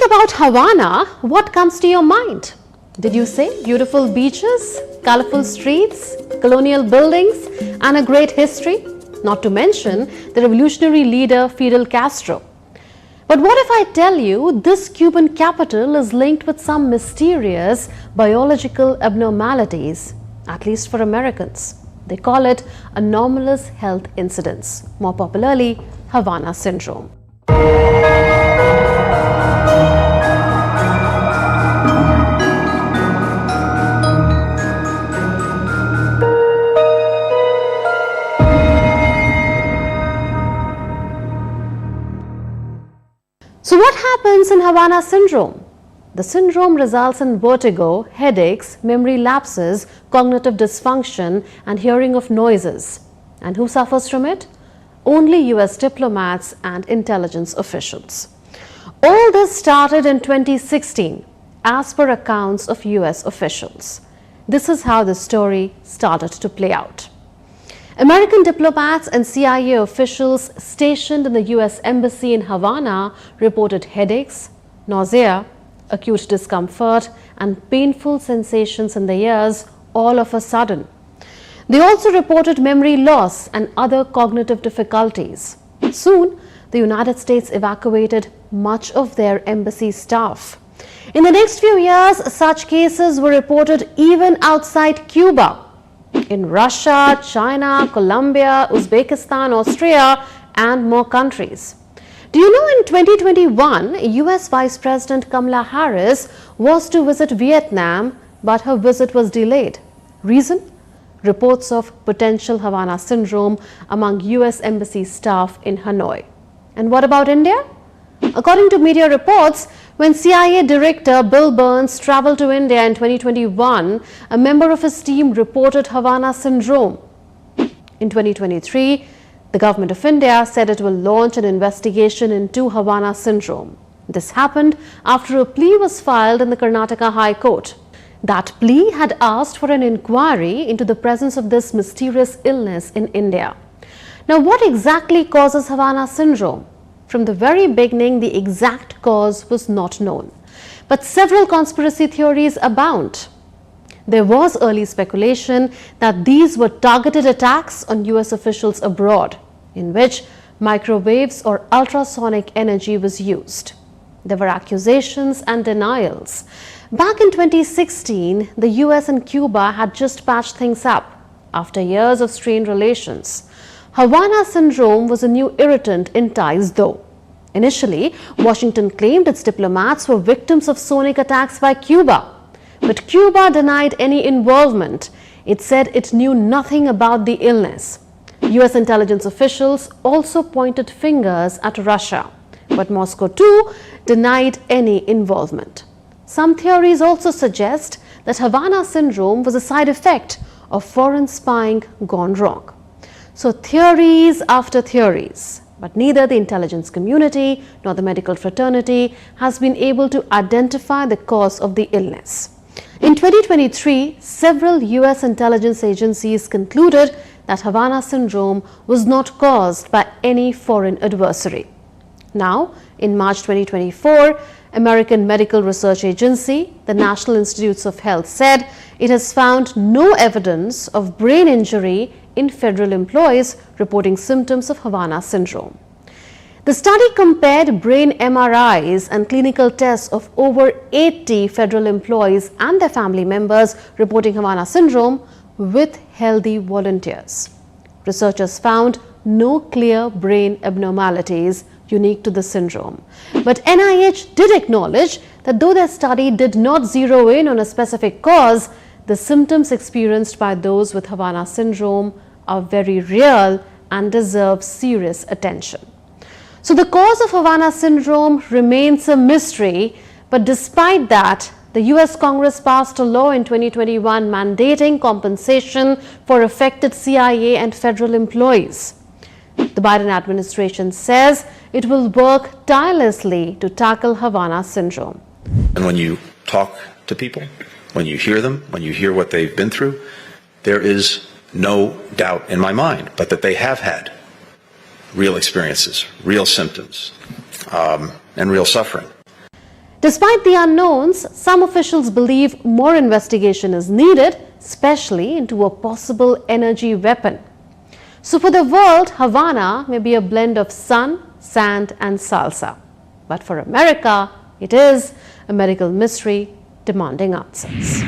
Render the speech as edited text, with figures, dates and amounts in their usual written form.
think about Havana, what comes to your mind? Did you say beautiful beaches, colorful streets, colonial buildings, and a great history? Not to mention the revolutionary leader Fidel Castro. But what if I tell you this Cuban capital is linked with some mysterious biological abnormalities, at least for Americans? They call it anomalous health incidents, more popularly Havana Syndrome. So what happens in Havana Syndrome? The syndrome results in vertigo, headaches, memory lapses, cognitive dysfunction, and hearing of noises. And who suffers from it? Only US diplomats and intelligence officials. All this started in 2016, as per accounts of US officials. This is how the story started to play out. American diplomats and CIA officials stationed in the US Embassy in Havana reported headaches, nausea, acute discomfort, and painful sensations in the ears all of a sudden. They also reported memory loss and other cognitive difficulties. Soon, the United States evacuated much of their embassy staff. In the next few years, such cases were reported even outside Cuba, in Russia, China, Colombia, Uzbekistan, Austria, and more countries. Do you know in 2021, US Vice President Kamala Harris was to visit Vietnam, but her visit was delayed. Reason? Reports of potential Havana Syndrome among US Embassy staff in Hanoi. And what about India? According to media reports, when CIA Director Bill Burns traveled to India in 2021, a member of his team reported Havana Syndrome. In 2023, the government of India said it will launch an investigation into Havana Syndrome. This happened after a plea was filed in the Karnataka High Court. That plea had asked for an inquiry into the presence of this mysterious illness in India. Now, what exactly causes Havana Syndrome? From the very beginning, the exact cause was not known. But several conspiracy theories abound. There was early speculation that these were targeted attacks on US officials abroad, in which microwaves or ultrasonic energy was used. There were accusations and denials. Back in 2016, the US and Cuba had just patched things up after years of strained relations. Havana Syndrome was a new irritant in ties though. Initially, Washington claimed its diplomats were victims of sonic attacks by Cuba. But Cuba denied any involvement. It said it knew nothing about the illness. US intelligence officials also pointed fingers at Russia. But Moscow too denied any involvement. Some theories also suggest that Havana Syndrome was a side effect of foreign spying gone wrong. So theories after theories, but neither the intelligence community nor the medical fraternity has been able to identify the cause of the illness. In 2023, several US intelligence agencies concluded that Havana Syndrome was not caused by any foreign adversary. Now, in March 2024, American Medical Research Agency, the National Institutes of Health, said it has found no evidence of brain injury in federal employees reporting symptoms of Havana Syndrome. The study compared brain MRIs and clinical tests of over 80 federal employees and their family members reporting Havana Syndrome with healthy volunteers. Researchers found no clear brain abnormalities unique to the syndrome. But NIH did acknowledge that though their study did not zero in on a specific cause, the symptoms experienced by those with Havana Syndrome are very real and deserve serious attention. So the cause of Havana Syndrome remains a mystery, but despite that, the US Congress passed a law in 2021 mandating compensation for affected CIA and federal employees. The Biden administration says it will work tirelessly to tackle Havana Syndrome. And when you talk to people, when you hear them, when you hear what they've been through, there is no doubt in my mind, but that they have had real experiences, real symptoms, and real suffering. Despite the unknowns, some officials believe more investigation is needed, especially into a possible energy weapon. So for the world, Havana may be a blend of sun, sand and salsa. But for America, it is a medical mystery demanding answers.